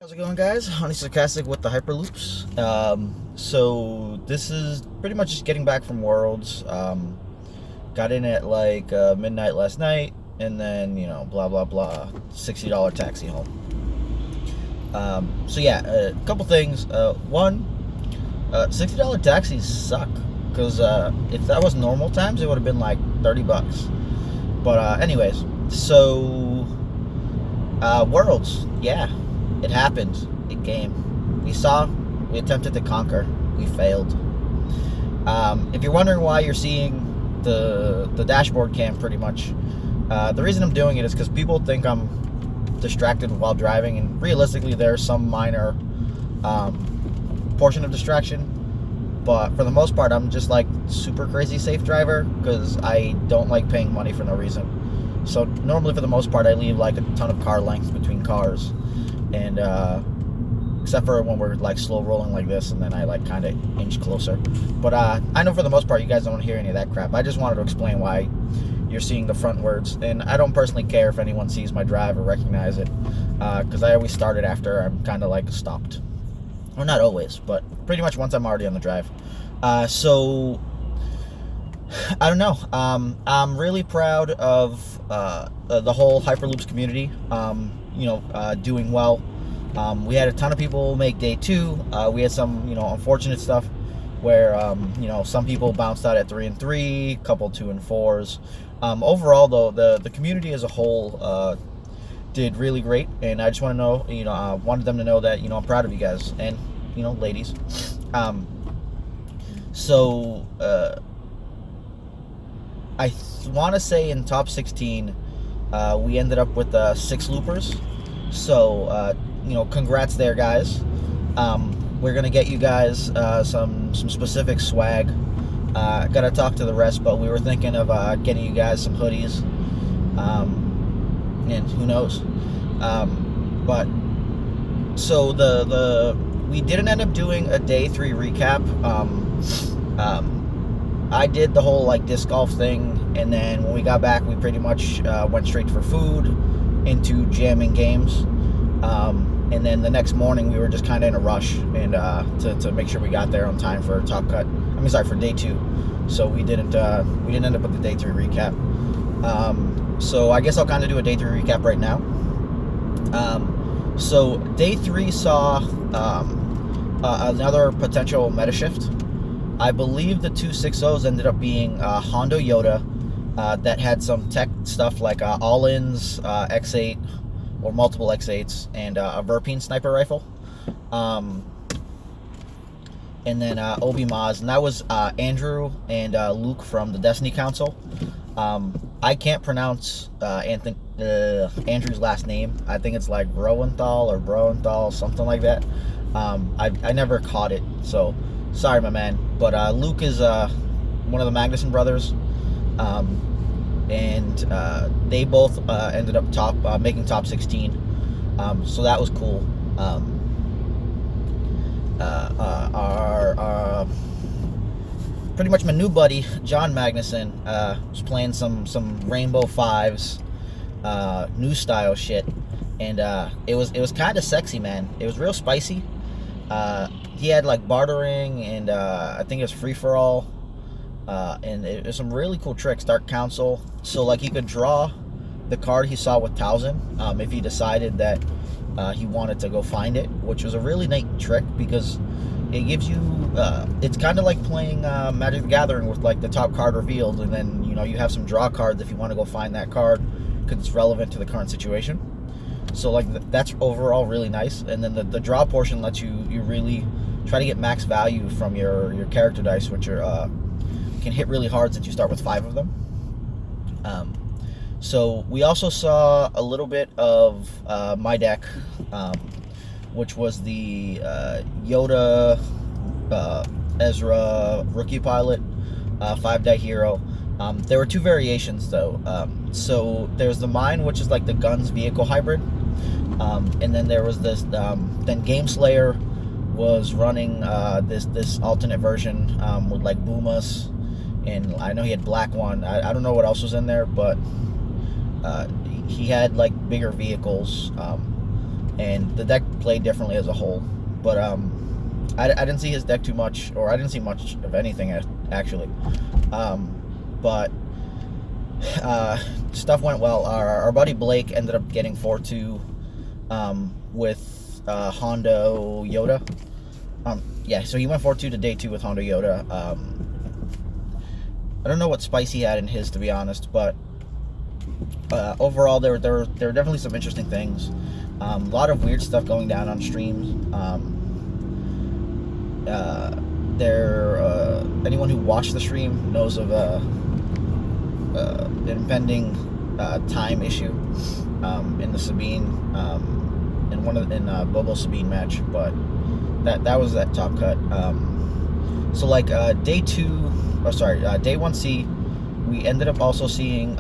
How's it going, guys? HonestlySarcastc with the Hyperloops. So this is pretty much just getting back from Worlds. Got in at like midnight last night, and then blah blah blah, $60 taxi home. So yeah, a couple things. One, $60 taxis suck because if that was normal times, it would have been like $30. But anyways, so Worlds, yeah. It happened. It came. We saw. We attempted to conquer. We failed. If you're wondering why you're seeing the dashboard cam, pretty much, the reason I'm doing it is because people think I'm distracted while driving, and realistically, there's some minor portion of distraction. But for the most part, I'm just like super crazy safe driver because I don't like paying money for no reason. So normally, for the most part, I leave like a ton of car length between cars. And except for when we're like slow rolling like this, and then I like kind of inch closer. But I know for the most part you guys don't hear any of that crap. I just wanted to explain why you're seeing the front words, and I don't personally care if anyone sees my drive or recognize it, because I always start it after I'm kind of like stopped. Well, not always, but pretty much once I'm already on the drive. So I don't know. I'm really proud of the whole Hyperloops community. Doing well. We had a ton of people make day 2. We had some, unfortunate stuff where, some people bounced out at 3 and 3, couple 2 and 4s. Overall, though, the community as a whole did really great, and I just want to know, wanted them to know that, I'm proud of you guys and, ladies. I want to say in top 16, we ended up with 6 loopers. So, congrats there, guys. We're gonna get you guys some specific swag. Gotta talk to the rest, but we were thinking of getting you guys some hoodies. And who knows? But so we didn't end up doing a day 3 recap. I did the whole like disc golf thing, and then when we got back, we pretty much went straight for food, into jamming games, and then the next morning we were just kind of in a rush, and to make sure we got there on time for Top Cut. For day 2. So we didn't end up with the day 3 recap. So I guess I'll kind of do a day 3 recap right now. So day 3 saw another potential meta shift. I believe the 2.6.0s ended up being Honda Yoda that had some tech stuff like all-ins, X8 or multiple X8s, and a Verpine sniper rifle. And then Obi Maz, and that was Andrew and Luke from the Destiny Council. I can't pronounce Andrew's last name. I think it's like Roenthal or Broenthal, something like that. I never caught it, so sorry, my man. But Luke is one of the Magnuson brothers, and they both ended up making top 16. So that was cool. Our pretty much my new buddy John Magnuson was playing some Rainbow Fives, new style shit, and it was kind of sexy, man. It was real spicy. He had like bartering, and I think it was free for all, and it was some really cool tricks. Dark Council, so like he could draw the card he saw with Towson if he decided that he wanted to go find it, which was a really neat trick because it gives you it's kind of like playing Magic the Gathering with like the top card revealed, and then you have some draw cards if you want to go find that card because it's relevant to the current situation. So like that's overall really nice, and then the draw portion lets you really try to get max value from your character dice, which are can hit really hard since you start with 5 of them. So we also saw a little bit of my deck, which was the Yoda Ezra Rookie Pilot 5-die hero. There were 2 variations though. So there's the mine, which is like the guns vehicle hybrid, and then there was this. Then Game Slayer was running this alternate version with like Boomas, and I know he had Black One. I don't know what else was in there, but he had like bigger vehicles and the deck played differently as a whole. But I didn't see his deck too much, or I didn't see much of anything actually. But stuff went well. Our buddy Blake ended up getting 4-2 with Hondo Yoda. Yeah, so he went 4-2 to day 2 with Hondo Yoda. I don't know what spice he had in his, to be honest, but overall there were definitely some interesting things. A lot of weird stuff going down on streams. Anyone who watched the stream knows of an impending time issue in the Sabine, in Bobo Sabine match, but that was that top cut. So like day 1C, we ended up also seeing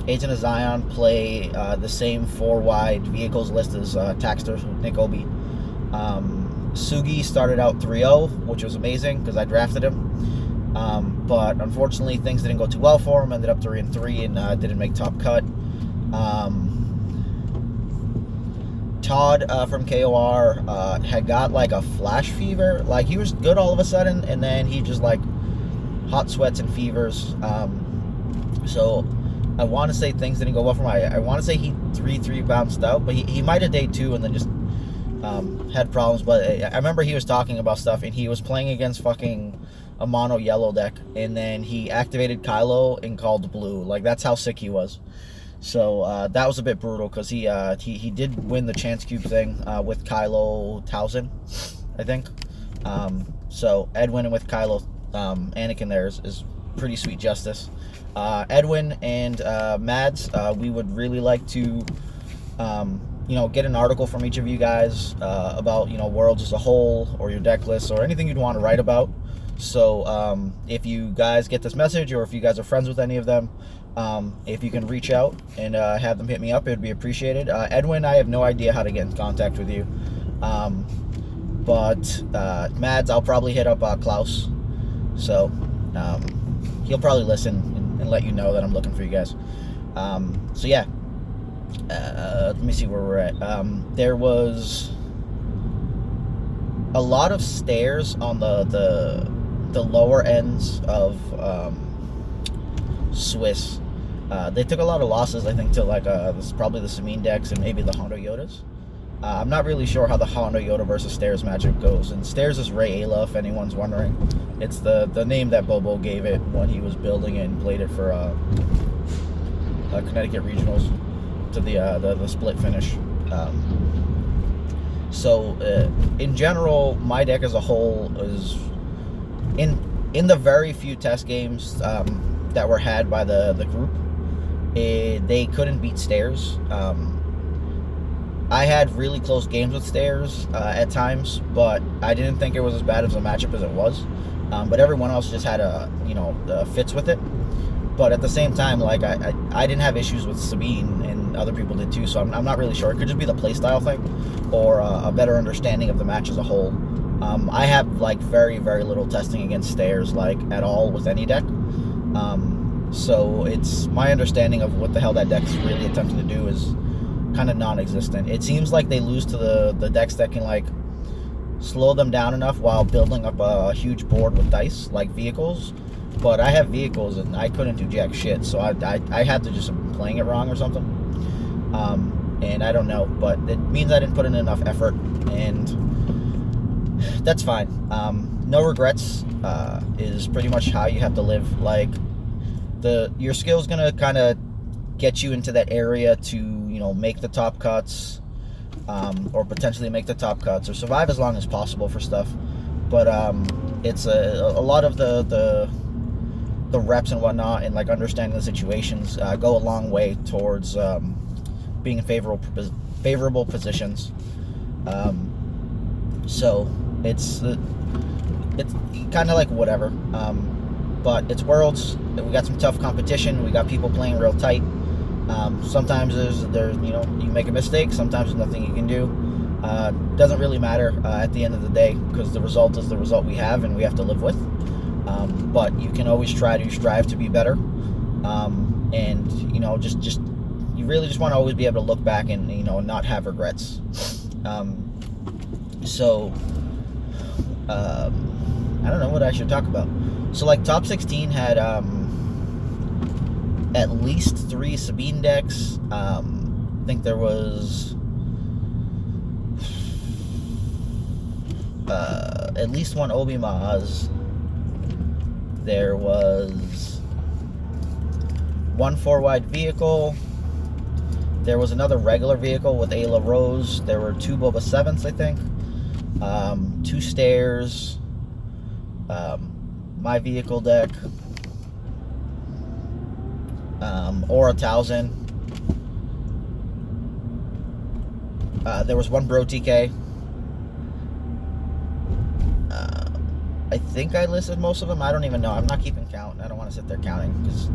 Agent of Zion play the same 4 wide vehicles list as Taxter with Nick Obi. Sugi started out 3-0, which was amazing because I drafted him. But unfortunately, things didn't go too well for him. Ended up 3-3 and didn't make top cut. Todd from KOR had got like a flash fever. Like he was good all of a sudden, and then he just like hot sweats and fevers. So I want to say things didn't go well for him. I want to say he 3-3 bounced out, but he might have day 2 and then just had problems. But I remember he was talking about stuff, and he was playing against fucking a mono yellow deck, and then he activated Kylo and called blue. Like that's how sick he was. So that was a bit brutal because he did win the chance cube thing with Kylo Towson, I think. So Ed winning with Kylo Anakin there is pretty sweet justice. Edwin and Mads, we would really like to get an article from each of you guys about Worlds as a whole, or your deck list, or anything you'd want to write about. So if you guys get this message, or if you guys are friends with any of them, if you can reach out and have them hit me up, it would be appreciated. Edwin, I have no idea how to get in contact with you, but Mads, I'll probably hit up Klaus, so he'll probably listen and let you know that I'm looking for you guys. So yeah, let me see where we're at. There was a lot of stairs on the lower ends of Swiss. They took a lot of losses, I think, to like this is probably the Samine decks and maybe the Hondo Yodas. I'm not really sure how the Hondo Yoda versus Stairs matchup goes. And Stairs is Ray Ayla, if anyone's wondering. It's the name that Bobo gave it when he was building it and played it for Connecticut Regionals to the split finish. So in general, my deck as a whole is in the very few test games that were had by the group, they couldn't beat Stairs. I had really close games with Stairs at times, but I didn't think it was as bad as a matchup as it was. But everyone else just had fits with it. But at the same time, like I didn't have issues with Sabine, and other people did too. So I'm not really sure. It could just be the playstyle thing, or a better understanding of the match as a whole. I have like very, very little testing against Stairs, like at all with any deck. So it's my understanding of what the hell that deck's really attempting to do is kind of non-existent. It seems like they lose to the decks that can like slow them down enough while building up a huge board with dice, like vehicles. But I have vehicles and I couldn't do jack shit, so I had to just be playing it wrong or something. And I don't know, but it means I didn't put in enough effort, and that's fine. No regrets is pretty much how you have to live. Like your skill's gonna kind of get you into that area to make the top cuts, or potentially make the top cuts, or survive as long as possible for stuff. But it's a lot of the reps and whatnot, and like understanding the situations go a long way towards being in favorable positions. So it's kind of like whatever. But it's Worlds. We got some tough competition. We got people playing real tight. Sometimes there's you make a mistake. Sometimes there's nothing you can do. Doesn't really matter at the end of the day, because the result is the result we have, and we have to live with. But you can always try to strive to be better. And just you really just want to always be able to look back and, you know, not have regrets. So I don't know what I should talk about. So like top 16 had at least 3 Sabine decks. I think there was at least 1 Obi Maz. There was 1 4-wide vehicle. There was another regular vehicle with Ayla Rose. There were 2 Boba 7s, I think. 2 stairs. My vehicle deck. Aura Towson. There was 1 Bro TK. I think I listed most of them. I don't even know. I'm not keeping count. I don't want to sit there counting because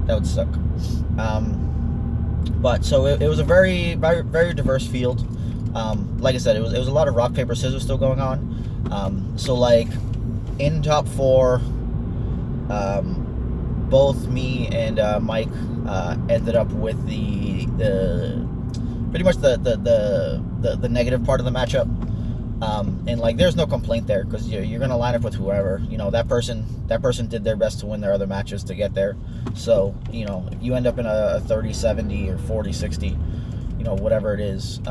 that would suck. But so it was a very, very, very diverse field. Like I said, it was a lot of rock, paper, scissors still going on. So like in top 4, both me and Mike ended up with the pretty much the negative part of the matchup. And like there's no complaint there because you're gonna line up with whoever, you know, that person did their best to win their other matches to get there. So, you know, if you end up in a 30-70 or 40-60, you know, whatever it is,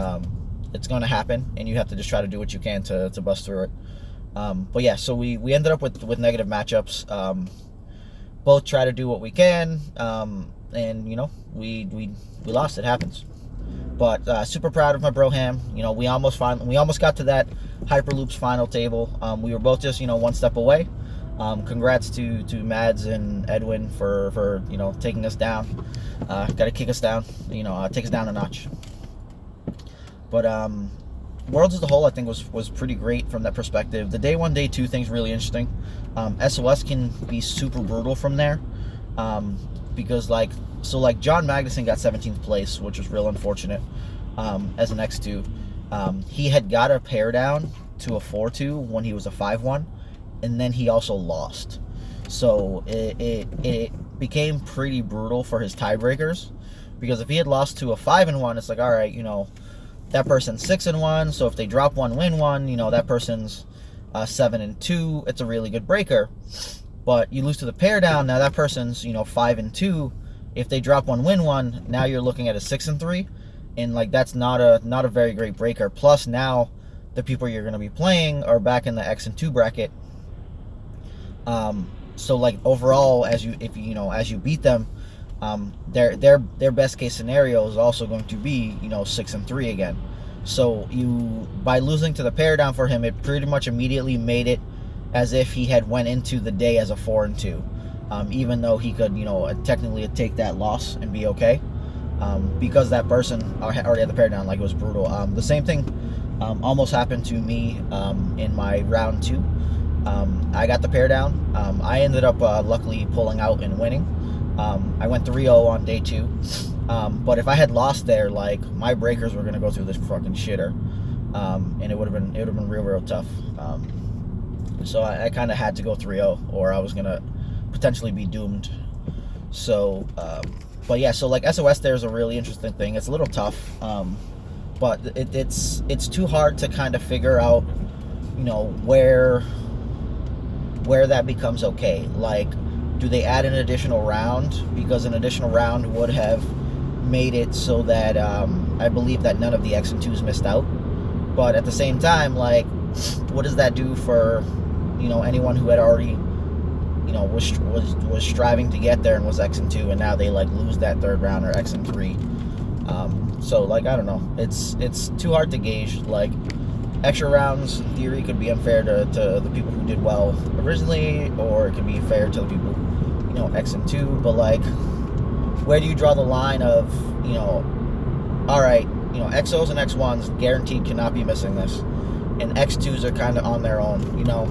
it's gonna happen, and you have to just try to do what you can to bust through it. But yeah, so we ended up with negative matchups. Both try to do what we can, and you know, we lost. It happens. But super proud of my Broham. You know, we almost got to that Hyperloops final table. We were both just, you know, 1 step away. Congrats to Mads and Edwin for you know, taking us down. Got to kick us down. You know, take us down a notch. But Worlds as a whole, I think was pretty great from that perspective. The day 1, day 2 thing's really interesting. SOS can be super brutal from there, because like John Magnuson got 17th place, which was real unfortunate. As an X2, he had got a pair down to a 4-2 when he was a 5-1, and then he also lost. So it became pretty brutal for his tiebreakers, because if he had lost to a 5-1, it's like, all right, you know, that person's 6-1, so if they drop 1, win 1, you know, that person's 7-2. It's a really good breaker. But you lose to the pair down, now that person's, you know, 5-2. If they drop 1, win 1, now you're looking at a 6-3, and like that's not a very great breaker. Plus now the people you're going to be playing are back in the X and 2 bracket. So like overall, as you beat them, their best case scenario is also going to be, you know, 6-3 again. So by losing to the pair down for him, it pretty much immediately made it as if he had went into the day as a 4-2, even though he could, you know, technically take that loss and be okay, because that person already had the pair down. Like, it was brutal. The same thing almost happened to me in my round 2. I got the pair down. I ended up luckily pulling out and winning. I went 3-0 on day 2. But if I had lost there, like, my breakers were gonna go through this fucking shitter, and it would have been real tough. So I kind of had to go 3-0, or I was gonna potentially be doomed. So, but yeah, so like SOS there is a really interesting thing. It's a little tough, but it's too hard to kind of figure out, you know, where that becomes okay. Like, do they add an additional round? Because an additional round would have made it so that I believe that none of the X and 2s missed out. But at the same time, like, what does that do for, you know, anyone who had already, you know, was striving to get there and was X and 2, and now they like lose that 3rd round or X and 3? So like, I don't know. It's too hard to gauge. Like, extra rounds in theory could be unfair to the people who did well originally, or it could be fair to the people, you know, X and 2. But like, where do you draw the line of, you know, all right, you know, XOs and X1s guaranteed cannot be missing this, and X2s are kind of on their own, you know.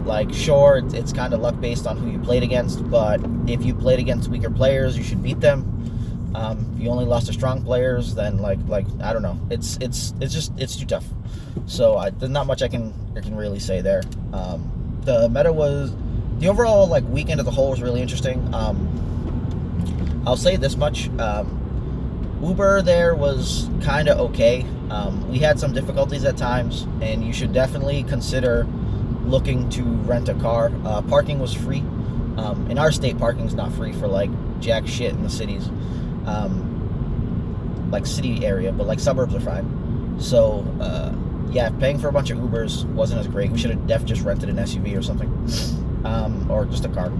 Like, sure, it's kind of luck based on who you played against, but if you played against weaker players, you should beat them. If you only lost to strong players, then like I don't know, it's too tough. So there's not much I can really say there. The meta was, the overall like weekend as a whole was really interesting. I'll say this much. Uber there was kind of okay. We had some difficulties at times, and you should definitely consider looking to rent a car. Parking was free. In our state, parking's not free for like jack shit in the cities, like city area, but like suburbs are fine. So yeah, paying for a bunch of Ubers wasn't as great. We should have just rented an SUV or something, or just a car.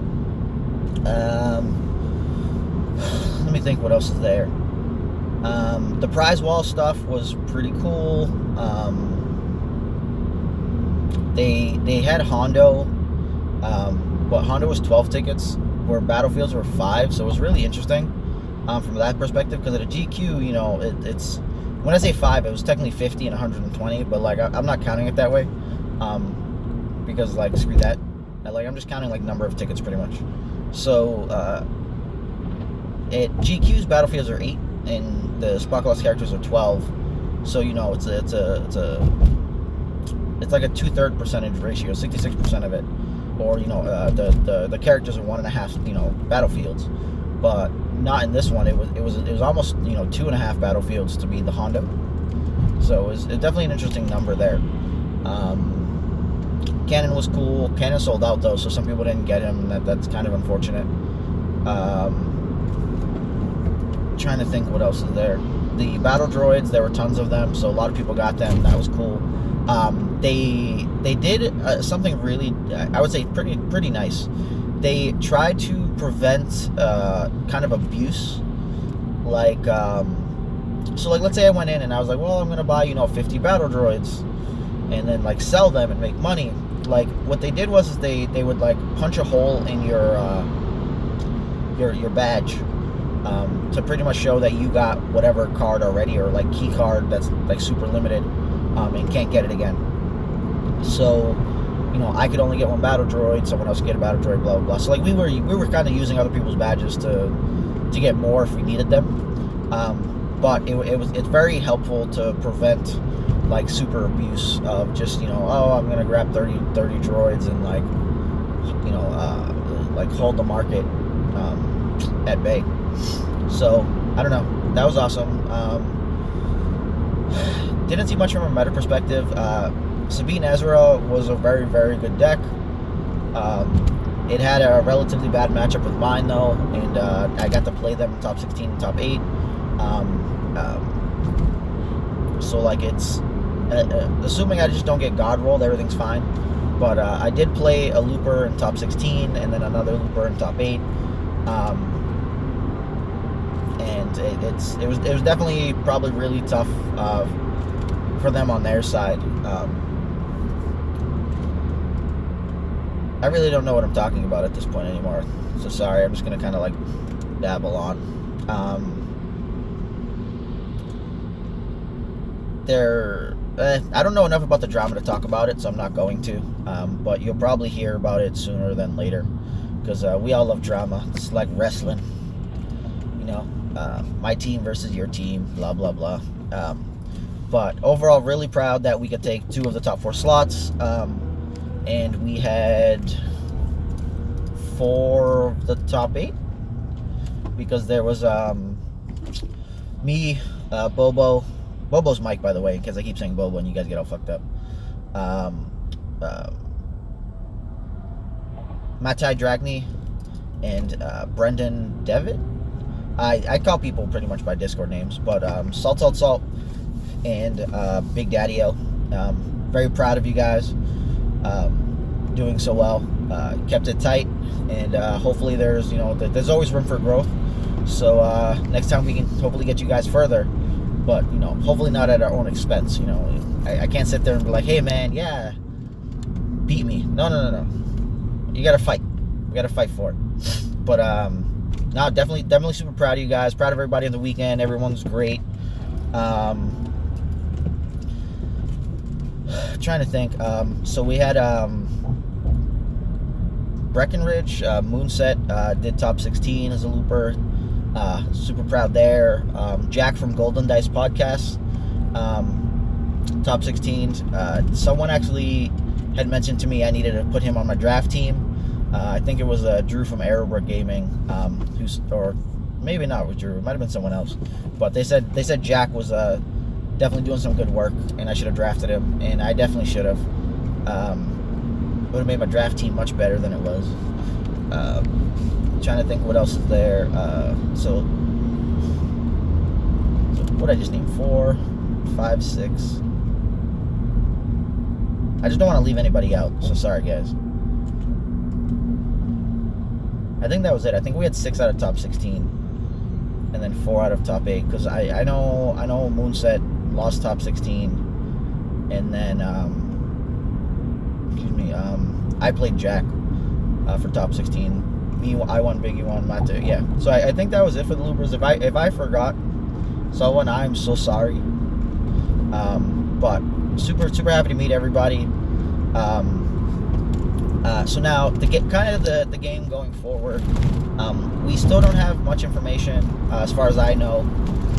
Let me think what else is there. The prize wall stuff was pretty cool. They had Hondo, but Hondo was 12 tickets, where Battlefields were 5, so it was really interesting from that perspective, because at a GQ, you know, it's, when I say 5, it was technically 50 and 120, but like I'm not counting it that way, because like screw that. Like I'm just counting like number of tickets pretty much. So at GQ's Battlefields are 8 and the spot class characters are 12. So you know it's like a 2/3 percentage ratio, 66% of it, or you know the characters are 1.5 you know Battlefields, but not in this one. It was almost you know 2.5 Battlefields to be the Hondo. So it's definitely an interesting number there. Cannon was cool. Cannon sold out though, so some people didn't get him. That's kind of unfortunate. Trying to think what else is there. The battle droids, there were tons of them, so a lot of people got them. That was cool. They did something really, I would say, pretty nice. They tried to prevent kind of abuse, like so like let's say I went in and I was like, well, I'm gonna buy 50 battle droids and then like sell them and make money. Like what they did was they would like punch a hole in your badge to pretty much show that you got whatever card already, or like key card that's like super limited and can't get it again. So I could only get one battle droid, someone else could get a battle droid, blah blah blah. So like we were kind of using other people's badges to get more if we needed them, but it's very helpful to prevent like super abuse of just oh, I'm gonna grab 30 droids and like like hold the market at bay. So I don't know, that was awesome. Didn't see much from a meta perspective. Sabine Ezra was a very, very good deck. It had a relatively bad matchup with mine though, and I got to play them in top 16 and top 8. So like it's assuming I just don't get god rolled, everything's fine. But I did play a looper in top 16 and then another looper in top 8. And it was definitely probably really tough for them on their side. I really don't know what I'm talking about at this point anymore, so sorry. I'm just gonna kind of like babble on. I don't know enough about the drama to talk about it, so I'm not going to. But you'll probably hear about it sooner than later, because we all love drama. It's like wrestling, my team versus your team, blah blah blah. But overall, really proud that we could take 2 of the top 4 slots. And we had 4 of the top 8, because there was me, Bobo's Mike, by the way, because I keep saying Bobo and you guys get all fucked up. Matai Dragny and Brendan Devitt. I call people pretty much by Discord names, but Salt and Big Daddy-O. Very proud of you guys. Doing so well, kept it tight, and hopefully there's always room for growth. So next time we can hopefully get you guys further, but hopefully not at our own expense. I can't sit there and be like, hey man, yeah, beat me. No, you gotta fight. We gotta fight for it. But no, definitely super proud of you guys. Proud of everybody on the weekend. Everyone's great. Trying to think. So we had Breckenridge, Moonset did top 16 as a looper. Super proud there. Jack from Golden Dice Podcast, top 16. Someone actually had mentioned to me I needed to put him on my draft team. I think it was Drew from Arrowbrook Gaming, maybe not with Drew. It might have been someone else. But they said Jack was definitely doing some good work, and I should have drafted him, and I definitely should have. Would have made my draft team much better than it was. Trying to think what else is there. So what I just named 4, 5, 6. I just don't want to leave anybody out, so sorry guys. I think that was it. I think we had 6 out of top 16, and then 4 out of top 8. Because I know Moonset lost top 16, and then I played Jack for top 16. I won, Biggie won, Mate. Yeah. So I think that was it for the loopers. If I forgot someone, I'm so sorry. But super happy to meet everybody. So now to get kind of the game going forward, we still don't have much information as far as I know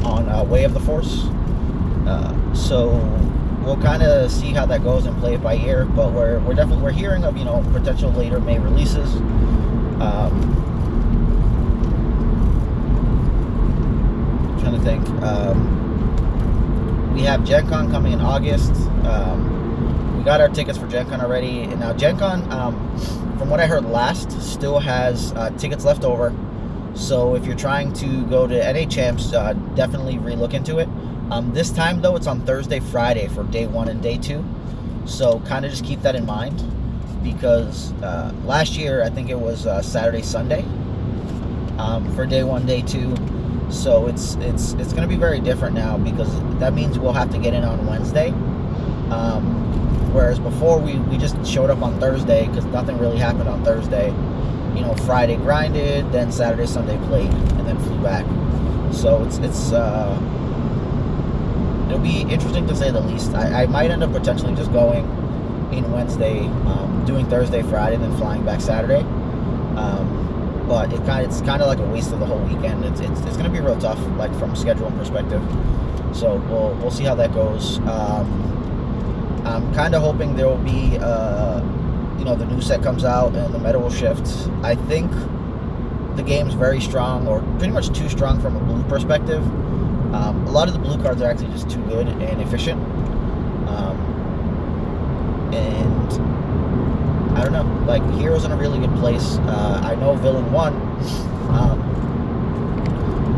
on Way of the Force. So we'll kind of see how that goes and play it by ear. But we're hearing of potential later May releases. Trying to think. We have Gen Con coming in August. We got our tickets for Gen Con already, and now Gen Con, from what I heard last, still has tickets left over. So if you're trying to go to NA Champs, definitely relook into it. This time though, it's on Thursday, Friday for day 1 and day 2. So kind of just keep that in mind, because last year I think it was Saturday, Sunday for day 1, day 2. So it's going to be very different now, because that means we'll have to get in on Wednesday. Whereas before we just showed up on Thursday, because nothing really happened on Thursday. Friday grinded, then Saturday, Sunday played, and then flew back. So it'll be interesting to say the least. I might end up potentially just going in Wednesday, doing Thursday, Friday, then flying back Saturday. But it's kind of like a waste of the whole weekend. It's going to be real tough, like from scheduling perspective. So we'll see how that goes. I'm kind of hoping there will be, the new set comes out and the meta will shift. I think the game's very strong, or pretty much too strong from a blue perspective. A lot of the blue cards are actually just too good and efficient. And I don't know, like Hero's in a really good place. I know Villain won,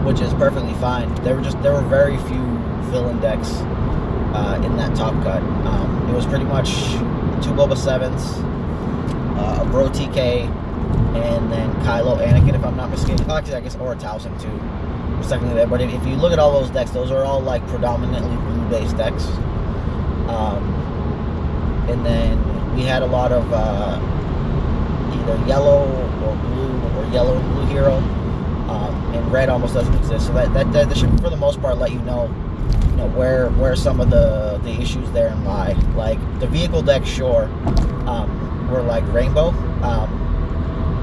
which is perfectly fine. There were very few villain decks in that top cut. It was pretty much 2 Boba 7s, a Bro TK, and then Kylo Anakin, if I'm not mistaken. Actually, I guess, or a Towson too. Was technically there, but if you look at all those decks, those are all like predominantly blue-based decks. And then we had a lot of either yellow or blue, or yellow and blue hero, and red almost doesn't exist. So that should, for the most part, let you know where some of the issues therein lie. Like the vehicle deck, sure, were like rainbow,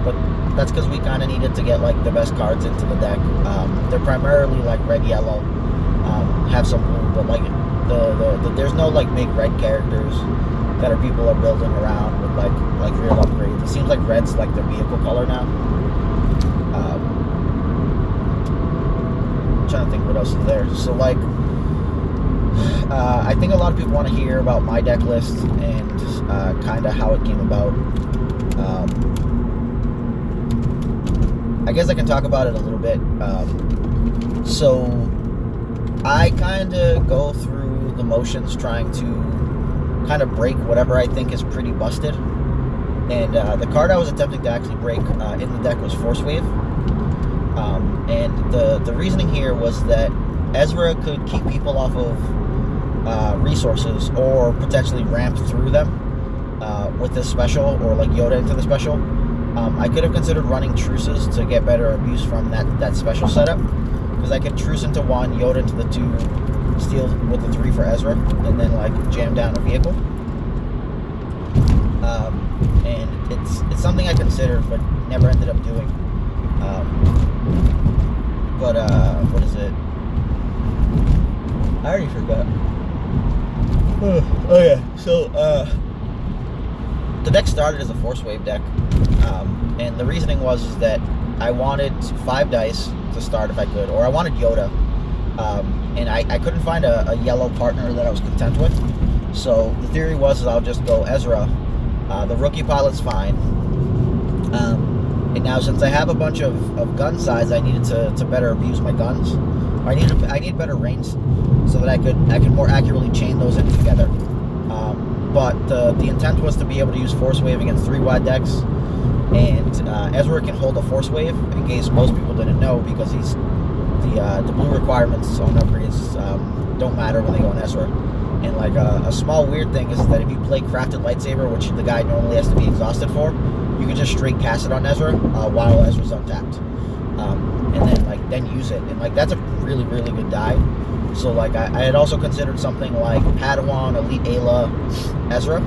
but that's because we kind of needed to get like the best cards into the deck. They're primarily like red, yellow, have some blue, but like there's no like big red characters that people are building around with like real upgrades. It seems like red's like the vehicle color now. I'm trying to think what else is there. So like, I think a lot of people want to hear about my deck list and kind of how it came about. I guess I can talk about it a little bit. So I kind of go through the motions trying to kind of break whatever I think is pretty busted. And the card I was attempting to actually break in the deck was Force Wave. And the reasoning here was that Ezra could keep people off of resources, or potentially ramp through them with this special, or like Yoda into the special. I could have considered running truces to get better abuse from that special setup, because I could truce into 1, Yoda into the 2, steal with the 3 for Ezra, and then like jam down a vehicle. And it's something I considered but never ended up doing. What is it? I already forgot. Oh yeah. So the deck started as a Force Wave deck, and the reasoning was that I wanted 5 dice to start if I could, or I wanted Yoda, and I couldn't find a yellow partner that I was content with. So the theory was I'll just go Ezra. The rookie pilot's fine. And now since I have a bunch of gun size, I needed to better abuse my guns. I need better range so that I could more accurately chain those in together. But the intent was to be able to use Force Wave against 3 wide decks, and Ezra can hold a Force Wave, in case most people didn't know, because he's the blue requirements on upgrades don't matter when they go on Ezra. And like a small weird thing is that if you play Crafted Lightsaber, which the guy normally has to be exhausted for, you can just straight cast it on Ezra while Ezra's untapped, and then use it. And like that's a really good die. So like I had also considered something like Padawan, Elite Ayla, Ezra,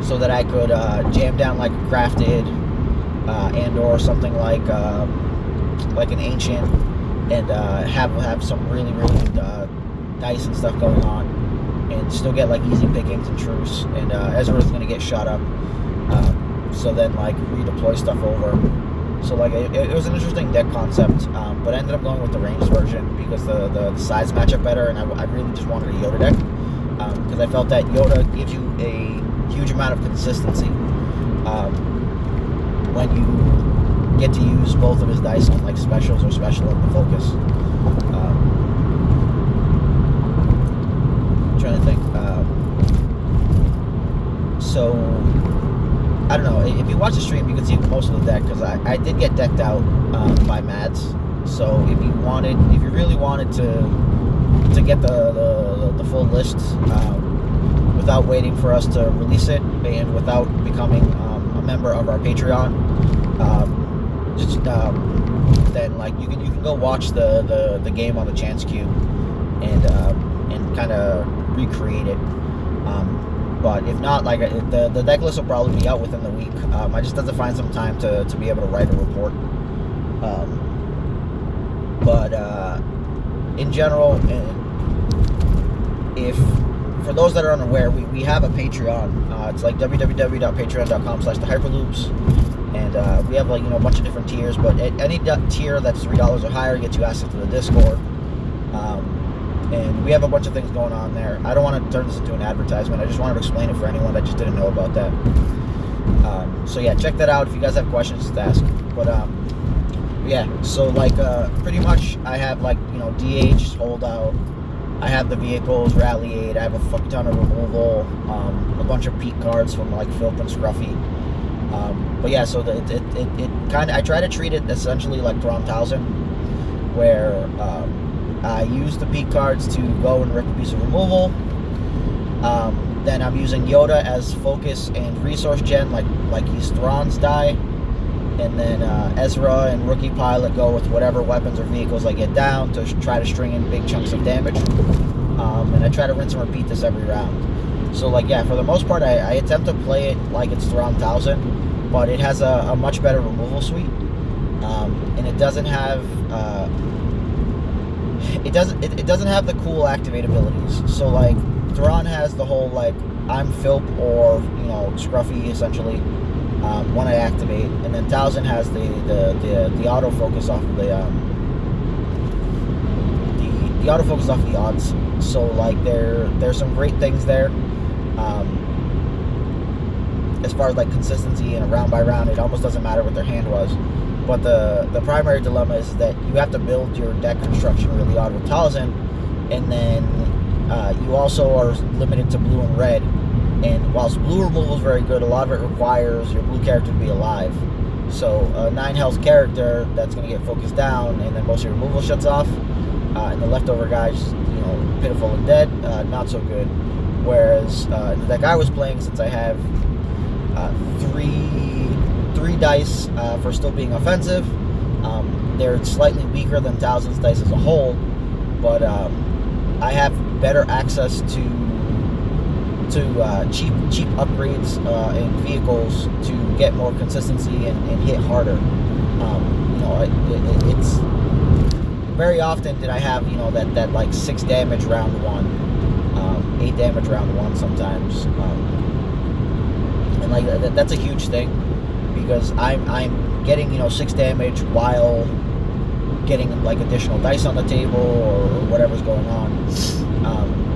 so that I could jam down like Crafted and or something like an Ancient, and have some really good dice and stuff going on, and still get like easy pickings and truce. And Ezra's gonna get shot up, so then like redeploy stuff over. So like it was an interesting deck concept, but I ended up going with the ranged version because the size match up better, and I really just wanted a Yoda deck because I felt that Yoda gives you a huge amount of consistency when you get to use both of his dice on like specials or special at the focus. I'm trying to think. So I don't know, if you watch the stream you can see most of the deck, because I did get decked out by Mads. So if you really wanted to get the full list without waiting for us to release it and without becoming a member of our Patreon, then like you can go watch the game on the chance cube and kind of recreate it. But if not, like the deck list will probably be out within the week. I just have to find some time to be able to write a report. But in general, if for those that are unaware, we have a Patreon. It's like www.patreon.com/thehyperloops, and we have like a bunch of different tiers. But at any tier that's $3 or higher gets you access to the Discord. And we have a bunch of things going on there. I don't want to turn this into an advertisement. I just wanted to explain it for anyone that just didn't know about that. So yeah, check that out. If you guys have questions, just ask. But yeah, so like pretty much I have like DH, holdout. I have the vehicles, rally aid. I have a fuck ton of removal. A bunch of peak cards from like Filth and Scruffy. But yeah, so it kind of, I try to treat it essentially like Thrawn 1000, where I use the peak cards to go and rip a piece of removal. Then I'm using Yoda as focus and resource gen, like he's Thrawn's die. And then Ezra and Rookie Pilot go with whatever weapons or vehicles I get down to try to string in big chunks of damage. And I try to rinse and repeat this every round. So like yeah, for the most part, I attempt to play it like it's Thrawn 1000, but it has a much better removal suite. And it doesn't have it doesn't have the cool activate abilities. So like Thrawn has the whole like I'm Philp or Scruffy essentially when I activate, and then 1000 has the autofocus off of the autofocus off the odds. So like there's some great things there. As far as like consistency and round by round, it almost doesn't matter what their hand was. But the primary dilemma is that you have to build your deck construction really odd with 1000, and then you also are limited to blue and red. And whilst blue removal is very good, a lot of it requires your blue character to be alive. So a 9 health character that's going to get focused down, and then most of your removal shuts off, and the leftover guys, pitiful and dead, not so good. Whereas the deck I was playing, since I have three dice for still being offensive, they're slightly weaker than 1000's dice as a whole, but I have better access to cheap upgrades and vehicles to get more consistency and hit harder. It's very often did I have that like 6 damage round 1, 8 damage round 1 sometimes, and like that's a huge thing. because I'm getting 6 damage while getting like additional dice on the table or whatever's going on,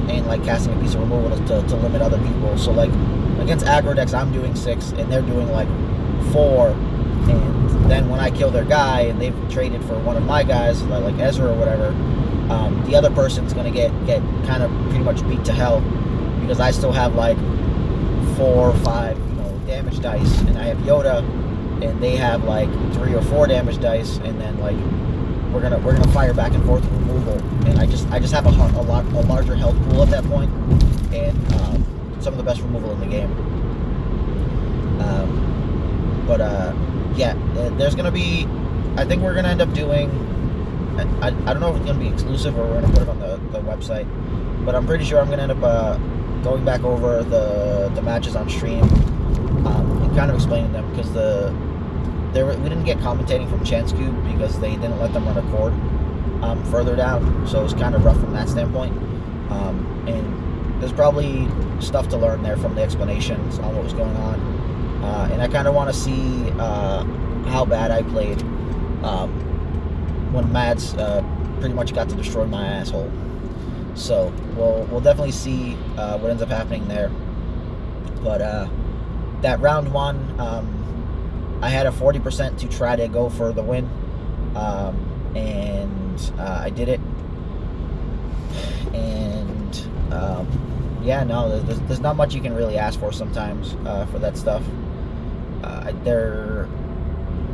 and like casting a piece of removal to limit other people. So like against aggro decks, I'm doing 6 and they're doing like 4, and then when I kill their guy and they've traded for one of my guys, like Ezra or whatever, the other person's gonna get kind of pretty much beat to hell, because I still have like 4 or 5 damage dice, and I have Yoda, and they have like 3 or 4 damage dice, and then like we're gonna fire back and forth with removal, and I just have a larger health pool at that point, and some of the best removal in the game. Yeah, there's gonna be, I think we're gonna end up doing, I don't know if it's gonna be exclusive or we're gonna put it on the website, but I'm pretty sure I'm gonna end up going back over the matches on stream, and kind of explaining them, because we didn't get commentating from Chance Cube because they didn't let them run a cord further down, so it was kind of rough from that standpoint. And there's probably stuff to learn there from the explanations on what was going on, and I kind of want to see how bad I played when Mads pretty much got to destroy my asshole. So we'll definitely see what ends up happening there. But that round 1, I had a 40% to try to go for the win, and I did it. And yeah, no, there's not much you can really ask for sometimes for that stuff.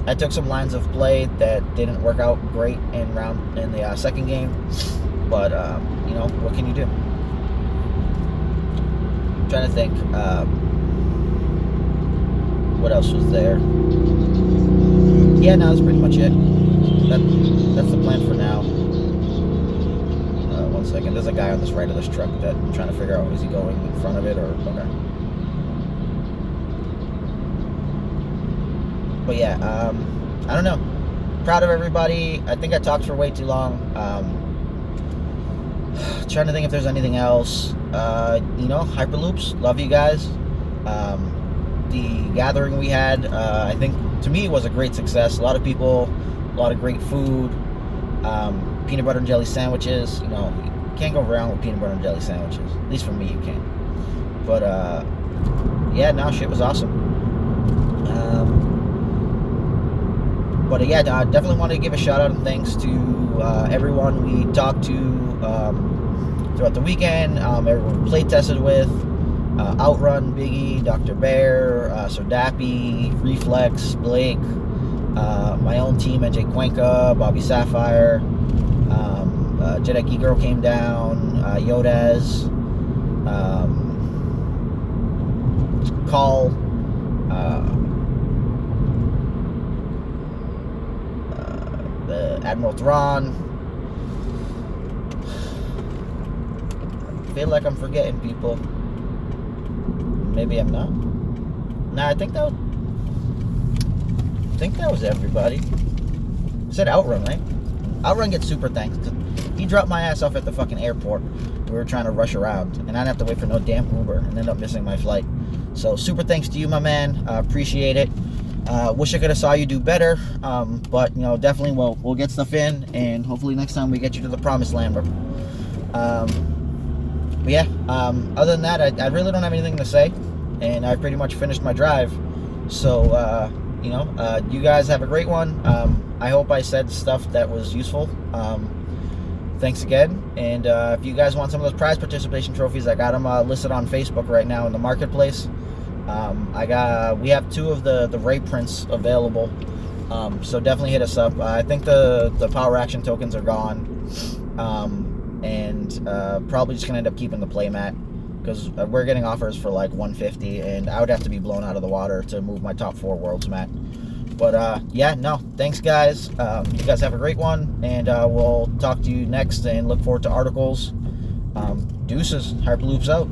I took some lines of play that didn't work out great in the second game, but what can you do? I'm trying to think. What else was there? Yeah, no, that's pretty much it. That's the plan for now. One second. There's a guy on this right of this truck that I'm trying to figure out, is he going in front of it or okay. But yeah, I don't know. Proud of everybody. I think I talked for way too long. Trying to think if there's anything else. Hyperloops. Love you guys. The gathering we had, I think, to me, was a great success. A lot of people, a lot of great food, peanut butter and jelly sandwiches. You can't go wrong with peanut butter and jelly sandwiches. At least for me, you can. But yeah, no, shit was awesome. But yeah, I definitely want to give a shout out and thanks to everyone we talked to throughout the weekend, everyone we play tested with. Outrun, Biggie, Dr. Bear, Sir Dappy, Reflex, Blake, my own team, NJ Cuenca, Bobby Sapphire, Jedi Geek Girl came down, Yodaz, Call, the Admiral Thrawn. I feel like I'm forgetting people. Maybe I'm not. Nah, I think that was everybody. I said Outrun, right? Outrun gets super thanks. He dropped my ass off at the fucking airport. We were trying to rush around, and I didn't have to wait for no damn Uber and end up missing my flight. So super thanks to you, my man. Appreciate it. Wish I could have saw you do better, but definitely we'll get stuff in, and hopefully next time we get you to the promised land. But yeah, other than that, I really don't have anything to say, and I pretty much finished my drive. So, you guys have a great one. I hope I said stuff that was useful. Thanks again. And if you guys want some of those prize participation trophies, I got them listed on Facebook right now in the marketplace. We have 2 of the Ray prints available. So definitely hit us up. I think the power action tokens are gone. And probably just gonna end up keeping the playmat, because we're getting offers for like 150, and I would have to be blown out of the water to move my top 4 worlds mat. But yeah, no, thanks guys. You guys have a great one, and we'll talk to you next, and look forward to articles. Deuces. Hyperloops out.